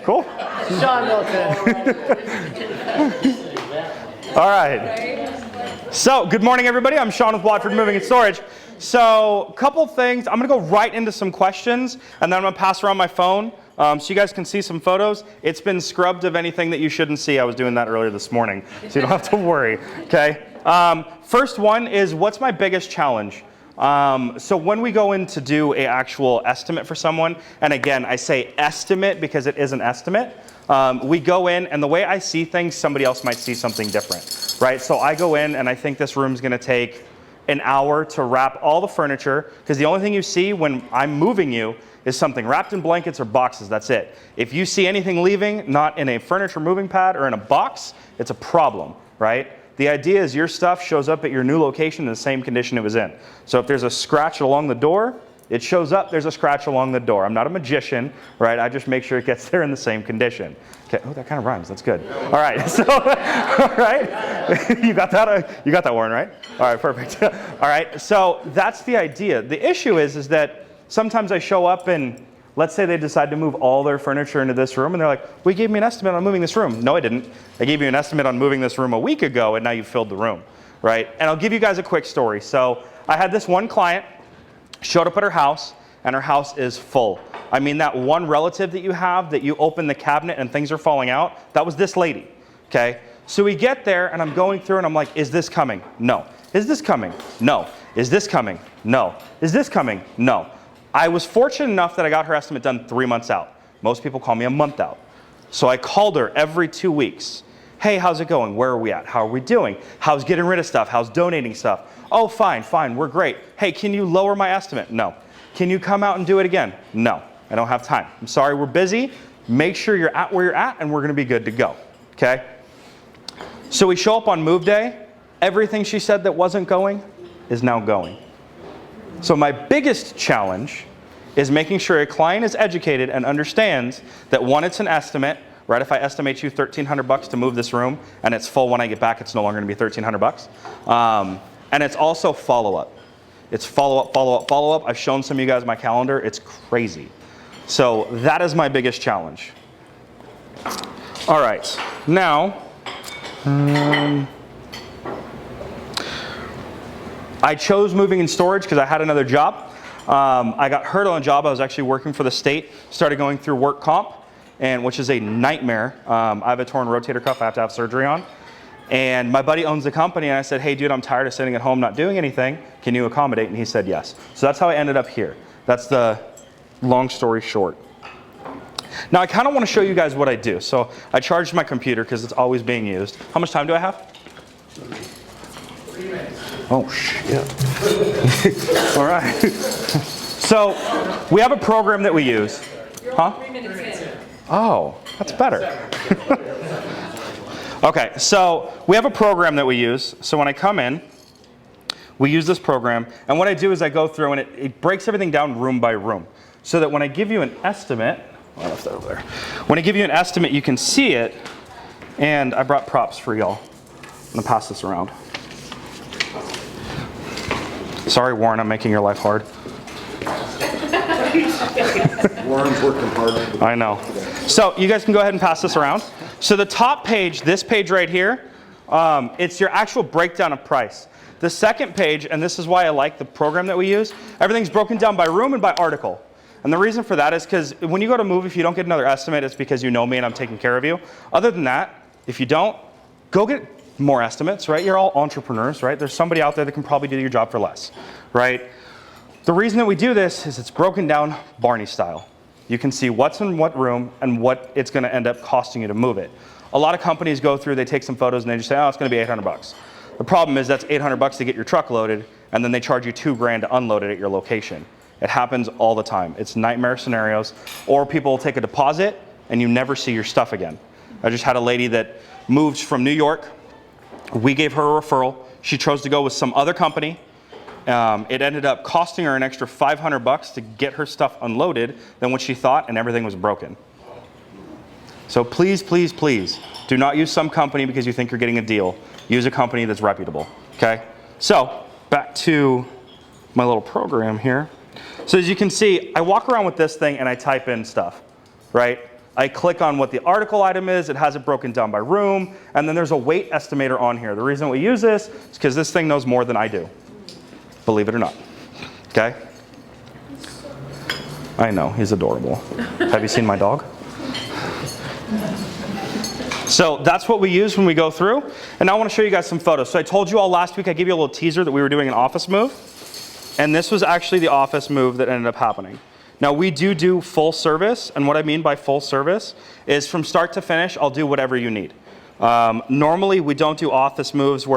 Cool. Sean Milton. All right. So, good morning, everybody. I'm Sean with Watford Moving and Storage. So, a couple things. I'm going to go right into some questions, and then I'm going to pass around my phone so you guys can see some photos. It's been scrubbed of anything that you shouldn't see. I was doing that earlier this morning, so you don't have to worry. Okay. First one is, what's my biggest challenge? So when we go in to do an actual estimate for someone, and again, I say estimate because it is an estimate, we go in, and the way I see things, somebody else might see something different, right? So I go in, and I think this room's going to take an hour to wrap all the furniture, because the only thing you see when I'm moving you is something wrapped in blankets or boxes. That's it. If you see anything leaving, not in a furniture moving pad or in a box, it's a problem, right? The idea is your stuff shows up at your new location in the same condition it was in. So if there's a scratch along the door, it shows up there's a scratch along the door. I'm not a magician, right? I just make sure it gets there in the same condition. Okay. Oh, that kind of rhymes. That's good. All right. So, all right. You got that, Warren, right? All right, perfect. All right. So that's the idea. The issue is that sometimes I show up and let's say they decide to move all their furniture into this room, and they're like, well, you gave me an estimate on moving this room. No, I didn't. I gave you an estimate on moving this room a week ago, and now you've filled the room, right? And I'll give you guys a quick story. So I had this one client, showed up at her house, and her house is full. I mean, that one relative that you have that you open the cabinet and things are falling out, that was this lady, okay? So we get there, and I'm going through, and I'm like, is this coming? No. Is this coming? No. Is this coming? No. Is this coming? No. I was fortunate enough that I got her estimate done 3 months out. Most people call me a month out. So I called her every 2 weeks. Hey, how's it going? Where are we at? How are we doing? How's getting rid of stuff? How's donating stuff? Oh, fine, we're great. Hey, can you lower my estimate? No. Can you come out and do it again? No, I don't have time. I'm sorry, we're busy. Make sure you're at where you're at, and we're going to be good to go, okay? So we show up on move day. Everything she said that wasn't going is now going. So my biggest challenge is making sure a client is educated and understands that, one, it's an estimate, right? If I estimate you $1,300 to move this room and it's full when I get back, it's no longer going to be $1,300. And it's also follow-up. It's follow-up. I've shown some of you guys my calendar. It's crazy. So that is my biggest challenge. All right. Now, I chose moving and storage because I had another job. I got hurt on a job. I was actually working for the state, started going through work comp, which is a nightmare. I have a torn rotator cuff I have to have surgery on. And my buddy owns the company, and I said, hey, dude, I'm tired of sitting at home not doing anything. Can you accommodate? And he said yes. So that's how I ended up here. That's the long story short. Now, I kind of want to show you guys what I do. So I charged my computer because it's always being used. How much time do I have? 3 minutes. Oh, shit. All right. So we have a program that we use. Huh? 3 minutes in. Oh, that's better. Okay, so we have a program that we use. So when I come in, we use this program. And what I do is I go through, and it breaks everything down room by room. So that when I give you an estimate, I left that over there. When I give you an estimate, you can see it. And I brought props for y'all. I'm going to pass this around. Sorry, Warren, I'm making your life hard. Warren's working hard. I know. So you guys can go ahead and pass this around. So the top page, this page right here, it's your actual breakdown of price. The second page, and this is why I like the program that we use, everything's broken down by room and by article. And the reason for that is because when you go to move, if you don't get another estimate, it's because you know me and I'm taking care of you. Other than that, if you don't, go get more estimates, right? You're all entrepreneurs, right? There's somebody out there that can probably do your job for less, right? The reason that we do this is it's broken down Barney style. You can see what's in what room and what it's going to end up costing you to move it. A lot of companies go through, they take some photos and they just say, oh, it's going to be $800. The problem is that's $800 to get your truck loaded, and then they charge you $2,000 to unload it at your location. It happens all the time. It's nightmare scenarios. Or people will take a deposit and you never see your stuff again. I just had a lady that moved from New York. We gave her a referral. She chose to go with some other company. It ended up costing her an extra $500 to get her stuff unloaded than what she thought, and everything was broken. So please, please, please, do not use some company because you think you're getting a deal. Use a company that's reputable, okay? So back to my little program here. So as you can see, I walk around with this thing and I type in stuff, right? I click on what the article item is. It has it broken down by room. And then there's a weight estimator on here. The reason we use this is because this thing knows more than I do. Believe it or not. Okay? I know, he's adorable. Have you seen my dog? So that's what we use when we go through. And now I want to show you guys some photos. So I told you all last week, I gave you a little teaser that we were doing an office move. And this was actually the office move that ended up happening. Now we do full service. And what I mean by full service is from start to finish, I'll do whatever you need. Normally we don't do office moves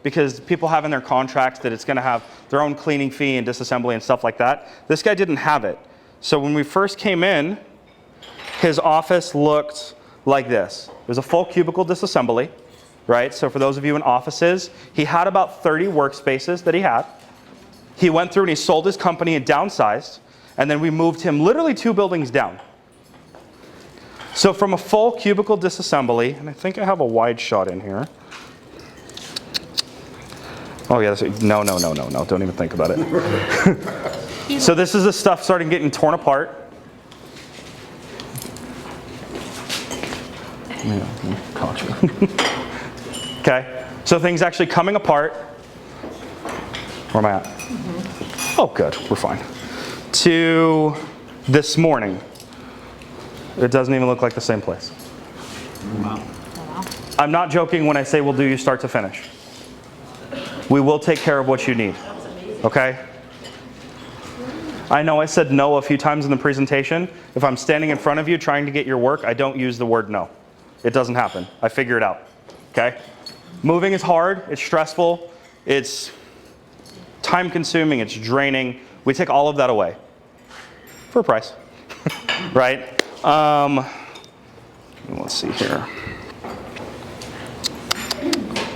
because people have in their contracts that it's going to have their own cleaning fee and disassembly and stuff like that. This guy didn't have it. So when we first came in, his office looked like this. There's a full cubicle disassembly, right? So for those of you in offices, he had about 30 workspaces that he had. He went through and he sold his company and downsized, and then we moved him literally 2 buildings down. So from a full cubicle disassembly, and I think I have a wide shot in here. Oh yeah, no, don't even think about it. So this is the stuff starting getting torn apart. Yeah, caught you. Okay, so things actually coming apart. Where am I at? Oh, good, we're fine. To this morning. It doesn't even look like the same place. Wow. I'm not joking when I say we'll do you start to finish. We will take care of what you need. Okay? I know I said no a few times in the presentation. If I'm standing in front of you trying to get your work, I don't use the word no. It doesn't happen. I figure it out. Okay? Moving is hard. It's stressful. It's time consuming. It's draining. We take all of that away. For a price. Right? Let's see here.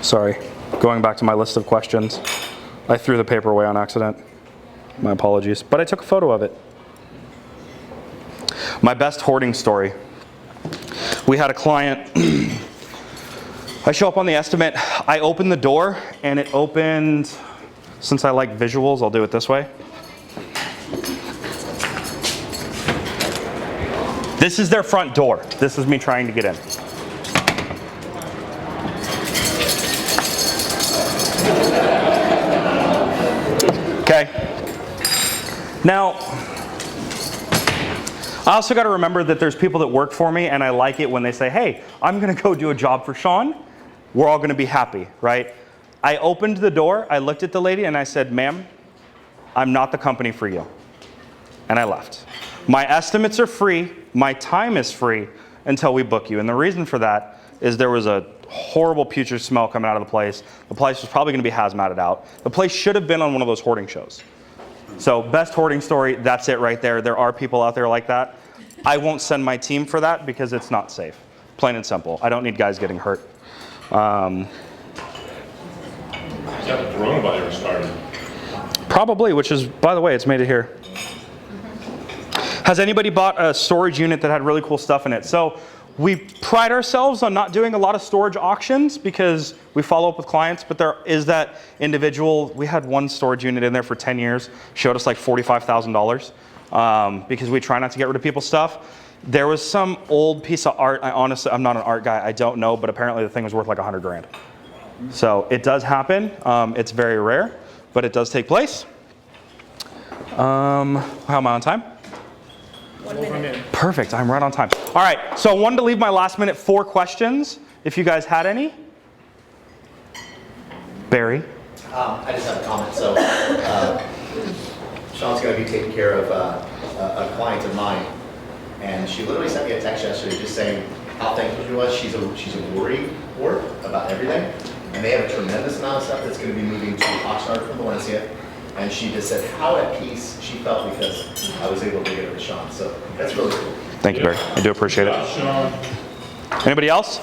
Sorry. Going back to my list of questions. I threw the paper away on accident. My apologies. But I took a photo of it. My best hoarding story. We had a client. I show up on the estimate. I open the door, and it opened. Since I like visuals, I'll do it this way. This is their front door. This is me trying to get in. Okay. Now, I also got to remember that there's people that work for me, and I like it when they say, hey, I'm going to go do a job for Sean. We're all going to be happy, right? I opened the door, I looked at the lady, and I said, ma'am, I'm not the company for you. And I left. My estimates are free. My time is free until we book you. And the reason for that is there was a horrible putrid smell coming out of the place. The place was probably going to be hazmated out. The place should have been on one of those hoarding shows. So best hoarding story, that's it right there. There are people out there like that. I won't send my team for that because it's not safe. Plain and simple. I don't need guys getting hurt. Is that the coronavirus started? Probably, which is, by the way, it's made it here. Has anybody bought a storage unit that had really cool stuff in it? So we pride ourselves on not doing a lot of storage auctions because we follow up with clients, but there is that individual. We had one storage unit in there for 10 years, showed us like $45,000 because we try not to get rid of people's stuff. There was some old piece of art. I'm not an art guy. I don't know, but apparently the thing was worth like 100 grand. So it does happen. It's very rare, but it does take place. How am I on time? 1 minute. Perfect, I'm right on time. All right, so I wanted to leave my last minute 4 questions, if you guys had any. Barry? I just have a comment. So Sean's going to be taking care of a client of mine, and she literally sent me a text yesterday just saying how thankful she was. She's a worry ward about everything, and they have a tremendous amount of stuff that's going to be moving to Oxnard from Valencia. And she just said how at peace she felt because I was able to get her to Sean. So that's really cool. Thank you, Barry. I do appreciate it. Sean. Anybody else?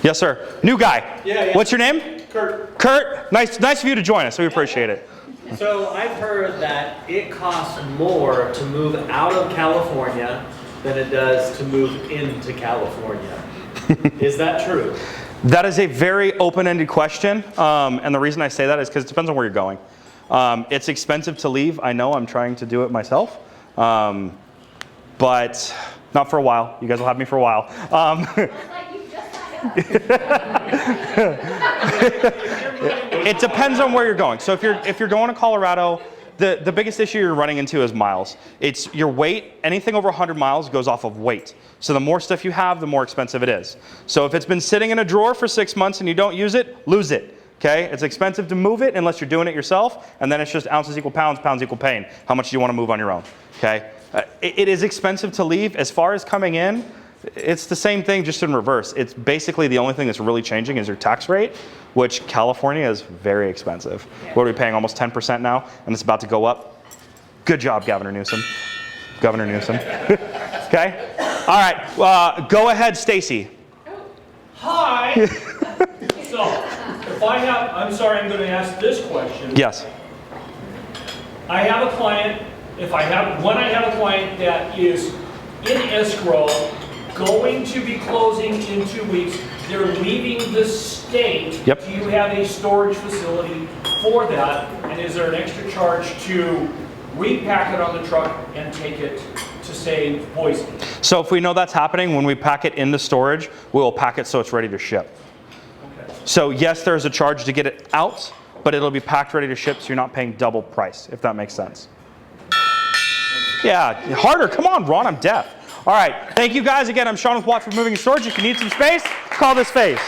Yes, sir. New guy. Yeah. What's your name? Kurt. Kurt. Nice of you to join us. We appreciate it. So I've heard that it costs more to move out of California than it does to move into California. Is that true? That is a very open-ended question. And the reason I say that is because it depends on where you're going. It's expensive to leave. I know I'm trying to do it myself. But Not for a while. You guys will have me for a while. It depends on where you're going. So if you're going to Colorado, the biggest issue you're running into is miles. It's your weight. Anything over 100 miles goes off of weight. So the more stuff you have, the more expensive it is. So if it's been sitting in a drawer for 6 months and you don't use it, lose it. Okay? It's expensive to move it unless you're doing it yourself, and then it's just ounces equal pounds, pounds equal pain. How much do you want to move on your own? Okay? It is expensive to leave. As far as coming in, it's the same thing, just in reverse. It's basically the only thing that's really changing is your tax rate, which California is very expensive. What are we paying? Almost 10% now, and it's about to go up. Good job, Governor Newsom. Governor Newsom. Okay? All right. Go ahead, Stacy. Hi. So, if I'm sorry, I'm going to ask this question. Yes. I have a client, when I have a client that is in escrow, going to be closing in 2 weeks, they're leaving the state. Yep. Do you have a storage facility for that? And is there an extra charge to repack it on the truck and take it to, say, Boise? So if we know that's happening, when we pack it into storage, we will pack it so it's ready to ship. Okay. So yes, there's a charge to get it out, but it'll be packed ready to ship, so you're not paying double price, if that makes sense. Yeah, harder. Come on, Ron, I'm deaf. All right, thank you guys again. I'm Sean with Watford Moving and Storage. If you need some space, call this face.